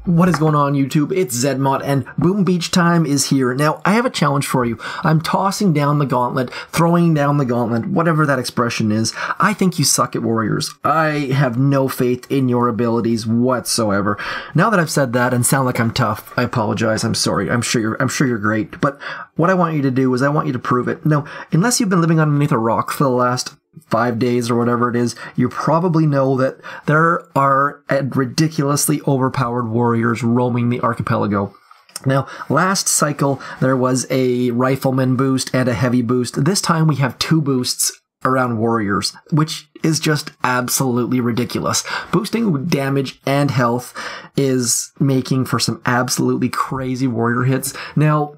What is going on, YouTube? It's Zedmod, and Boom Beach time is here. Now, I have a challenge for you. I'm tossing down the gauntlet, throwing down the gauntlet, whatever that expression is. I think you suck at Warriors. I have no faith in your abilities whatsoever. Now that I've said that and sound like I'm tough, I apologize. I'm sorry. I'm sure you're great. But what I want you to do is I want you to prove it. Now, unless you've been living underneath a rock for the last 5 days or whatever it is, you probably know that there are ridiculously overpowered warriors roaming the archipelago. Now, last cycle, there was a rifleman boost and a heavy boost. This time we have 2 boosts around warriors, which is just absolutely ridiculous. Boosting damage and health is making for some absolutely crazy warrior hits. Now,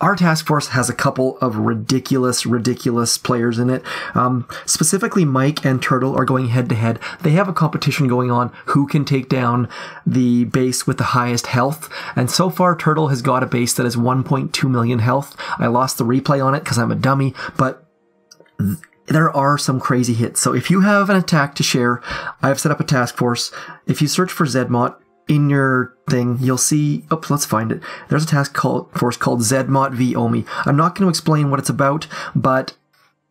our task force has a couple of ridiculous players in it. Specifically, Mike and Turtle are going head-to-head. They have a competition going on who can take down the base with the highest health. And so far, Turtle has got a base that is 1.2 million health. I lost the replay on it because I'm a dummy, but there are some crazy hits. So if you have an attack to share, I've set up a task force. If you search for Zedmod in your thing, you'll see, oops, let's find it. There's a task force called Zedmod v Omi. I'm not going to explain what it's about, but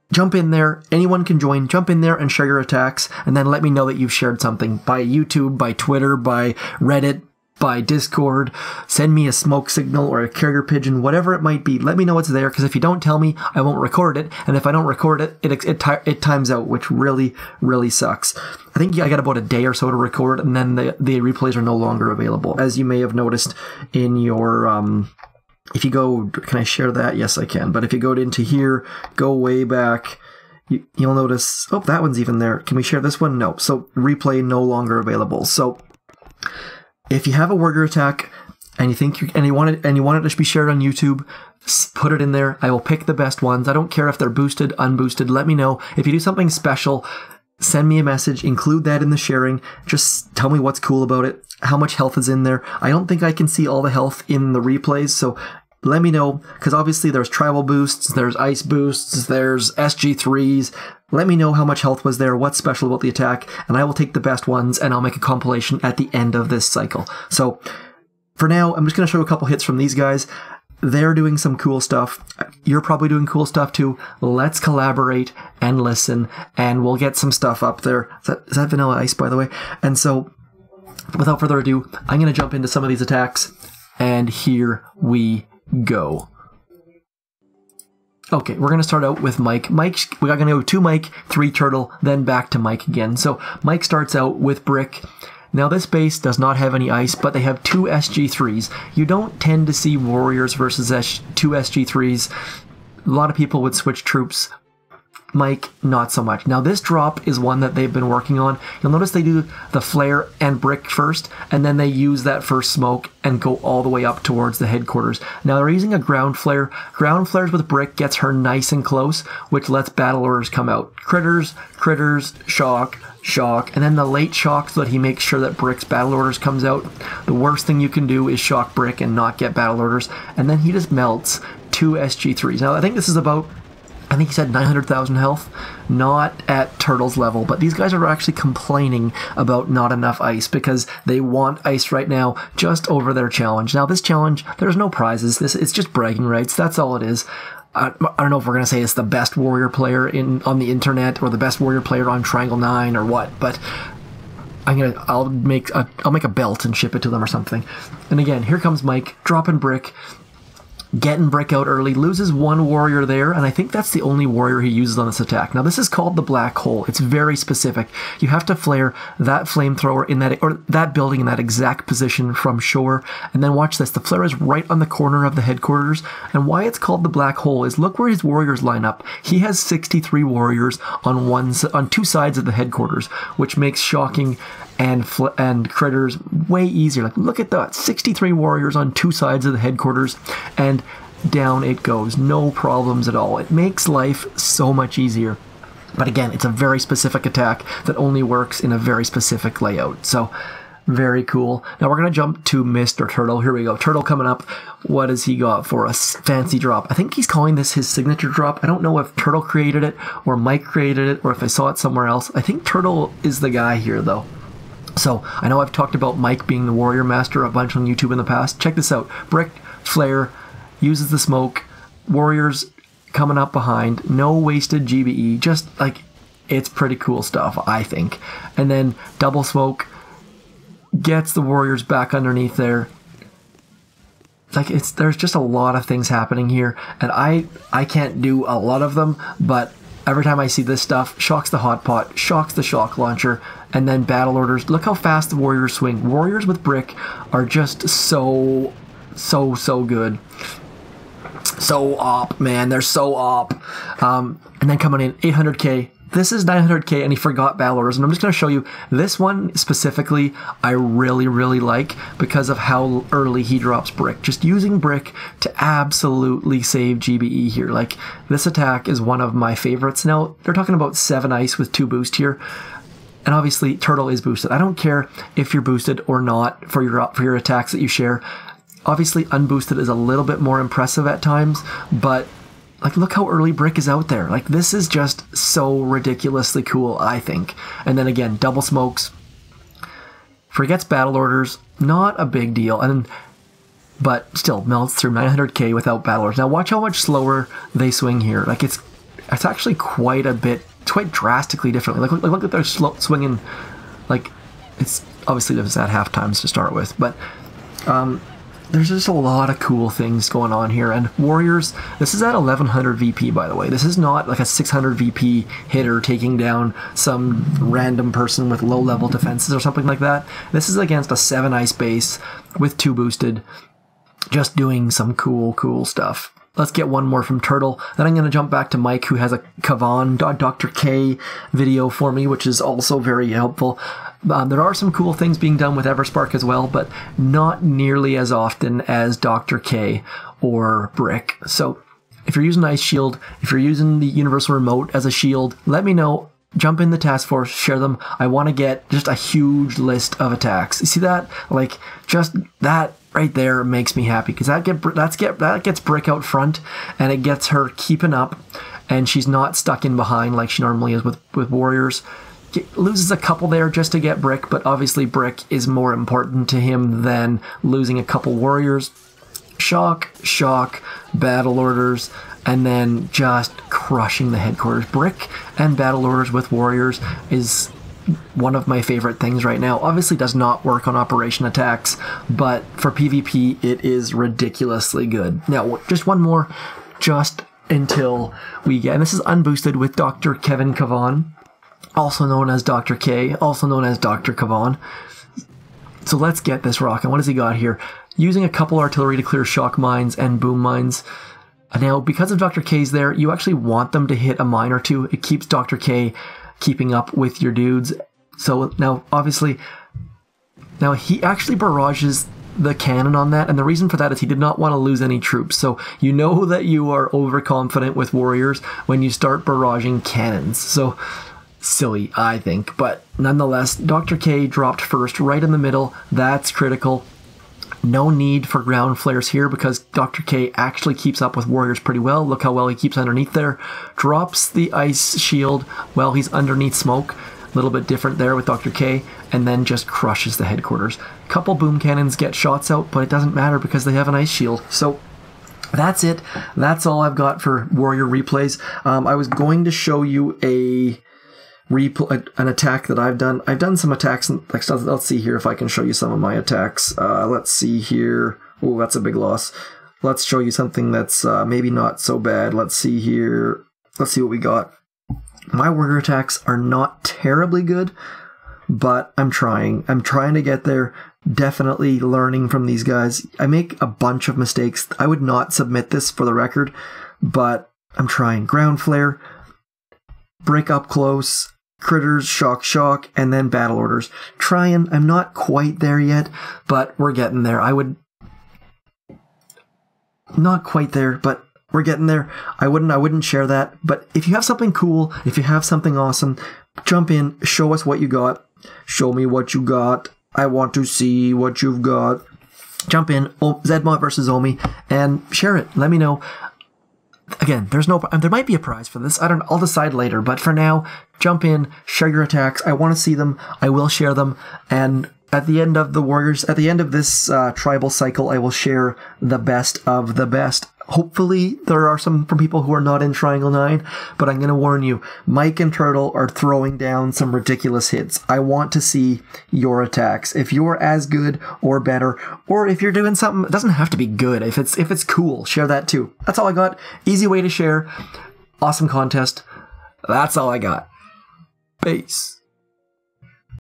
jump in there. Anyone can join. Jump in there and share your attacks, and then let me know that you've shared something by YouTube, by Twitter, by Reddit, by Discord. Send me a smoke signal or a carrier pigeon, whatever it might be. Let me know it's there, because if you don't tell me, I won't record it, and if I don't record it, it times out, which really sucks. I think I got about a day or so to record, and then the replays are no longer available. As you may have noticed in your, if you go, can I share that? Yes, I can. But if you go into here, go way back, you'll notice, oh, that one's even there. Can we share this one? No. So replay no longer available. So if you have a warrior attack and you think you want it to be shared on YouTube, put it in there. I will pick the best ones. I don't care if they're boosted, unboosted. Let me know. If you do something special, send me a message, include that in the sharing. Just tell me what's cool about it, how much health is in there. I don't think I can see all the health in the replays, so let me know, because obviously there's tribal boosts, there's ice boosts, there's SG3s. Let me know how much health was there, what's special about the attack, and I will take the best ones, and I'll make a compilation at the end of this cycle. So, for now, I'm just going to show a couple hits from these guys. They're doing some cool stuff. You're probably doing cool stuff too. Let's collaborate and listen, and we'll get some stuff up there. Is that Vanilla Ice, by the way? And so, without further ado, I'm going to jump into some of these attacks, and here we go. Okay, we're going to start out with Mike. We're going to go 2 Mike, 3 Turtle, then back to Mike again. So Mike starts out with Brick. Now this base does not have any ice, but they have 2 SG3s. You don't tend to see Warriors versus 2 SG3s. A lot of people would switch troops. Mike, not so much. Now this drop is one that they've been working on. You'll notice they do the flare and brick first, and then they use that first smoke and go all the way up towards the headquarters. Now they're using a ground flare. Ground flares with brick gets her nice and close, which lets battle orders come out. Critters, shock, and then the late shock so that he makes sure that Brick's battle orders comes out. The worst thing you can do is shock Brick and not get battle orders, and then he just melts 2 SG3s. Now I think this is about, I think he said 900,000 health, not at Turtle's level, but these guys are actually complaining about not enough ice because they want ice right now just over their challenge. Now this challenge, there's no prizes. It's just bragging rights. That's all it is. I don't know if we're going to say it's the best warrior player on the internet or the best warrior player on Triangle 9 or what, but I'll make a belt and ship it to them or something. And again, here comes Mike, dropping Brick, getting Brick out early, loses 1 warrior there, and I think that's the only warrior he uses on this attack. Now this is called the black hole. It's very specific. You have to flare that flamethrower in that, or that building in that exact position from shore, and then watch this. The flare is right on the corner of the headquarters, and why it's called the black hole is look where his warriors line up. He has 63 warriors on 2 sides of the headquarters, which makes shocking and critters way easier. Like, look at that, 63 warriors on 2 sides of the headquarters, and down it goes. No problems at all. It makes life so much easier. But again, it's a very specific attack that only works in a very specific layout. So, very cool. Now we're going to jump to Mr. Turtle. Here we go. Turtle coming up. What has he got for us? Fancy drop. I think he's calling this his signature drop. I don't know if Turtle created it, or Mike created it, or if I saw it somewhere else. I think Turtle is the guy here, though. So I know I've talked about Mike being the warrior master a bunch on YouTube in the past. Check this out. Brick, flare, uses the smoke, warriors coming up behind, no wasted GBE, just like, it's pretty cool stuff, I think. And then double smoke gets the warriors back underneath there. Like, there's just a lot of things happening here, and I can't do a lot of them, but every time I see this stuff, shocks the hot pot, shocks the shock launcher, and then battle orders. Look how fast the warriors swing. Warriors with brick are just so good. So op, man. They're so op. And then coming in, 800k. This is 900k, and he forgot battle orders. And I'm just going to show you this one specifically I really, really like because of how early he drops brick. Just using brick to absolutely save GBE here. Like, this attack is one of my favorites. Now, they're talking about 7 ice with 2 boost here. And obviously, Turtle is boosted. I don't care if you're boosted or not for your attacks that you share. Obviously, unboosted is a little bit more impressive at times, but like, look how early brick is out there. Like, this is just so ridiculously cool, I think. And then again, double smokes. Forgets battle orders. Not a big deal. But still melts through 900k without battle orders. Now watch how much slower they swing here. Like, it's actually quite a bit, quite drastically differently. Like, look at their swinging. Like, it's obviously just at half times to start with, but there's just a lot of cool things going on here. And warriors, this is at 1100 VP, by the way. This is not like a 600 VP hitter taking down some random person with low level defenses or something like that. This is against a 7 ice base with 2 boosted, just doing some cool stuff. Let's get one more from Turtle. Then I'm going to jump back to Mike, who has a Kavan Dr. K video for me, which is also very helpful. There are some cool things being done with Everspark as well, but not nearly as often as Dr. K or Brick. So if you're using Ice Shield, if you're using the Universal Remote as a shield, let me know. Jump in the task force, share them. I want to get just a huge list of attacks. You see that? Like, just that right there makes me happy, because that gets Brick out front, and it gets her keeping up, and she's not stuck in behind like she normally is with warriors. Loses a couple there just to get Brick, but obviously Brick is more important to him than losing a couple warriors. Shock, battle orders, and then just crushing the headquarters. Brick and battle orders with warriors is one of my favorite things right now. Obviously does not work on operation attacks, but for PvP it is ridiculously good. Now, just one more, just until we get, and this is unboosted with Dr. Kevin Kavan, also known as Dr. K, also known as Dr. Kavan. So let's get this rocking. What has he got here? Using a couple artillery to clear shock mines and boom mines. Now, because of Dr. K's there, you actually want them to hit a mine or two. It keeps Dr. K keeping up with your dudes. So now, obviously, now he actually barrages the cannon on that, and the reason for that is he did not want to lose any troops. So you know that you are overconfident with warriors when you start barraging cannons. So silly, I think, but nonetheless, Dr. K dropped first right in the middle. That's critical. No need for ground flares here because Dr. K actually keeps up with warriors pretty well. Look how well he keeps underneath there. Drops the ice shield while he's underneath smoke. A little bit different there with Dr. K, and then just crushes the headquarters. Couple boom cannons get shots out, but it doesn't matter because they have an ice shield. So that's it. That's all I've got for warrior replays. I was going to show you an attack that I've done. I've done some attacks. Like, let's see here if I can show you some of my attacks. Let's see here. Oh, that's a big loss. Let's show you something that's maybe not so bad. Let's see here. Let's see what we got. My warrior attacks are not terribly good, but I'm trying. I'm trying to get there. Definitely learning from these guys. I make a bunch of mistakes. I would not submit this for the record, but I'm trying. Ground flare, break up close, critters, shock, and then battle orders. Trying. I'm not quite there yet, but we're getting there. Not quite there, but we're getting there. I wouldn't share that, but if you have something cool, if you have something awesome, jump in, show us what you got. Show me what you got. I want to see what you've got. Jump in, Zedmont versus Omi, and share it. Let me know. Again, there might be a prize for this. I'll decide later, but for now, jump in, share your attacks. I want to see them. I will share them. And at the end of the Warriors, at the end of this tribal cycle, I will share the best of the best. Hopefully, there are some from people who are not in Triangle 9, but I'm going to warn you, Mike and Turtle are throwing down some ridiculous hits. I want to see your attacks. If you're as good or better, or if you're doing something, it doesn't have to be good. If it's cool, share that too. That's all I got. Easy way to share. Awesome contest. That's all I got. Peace.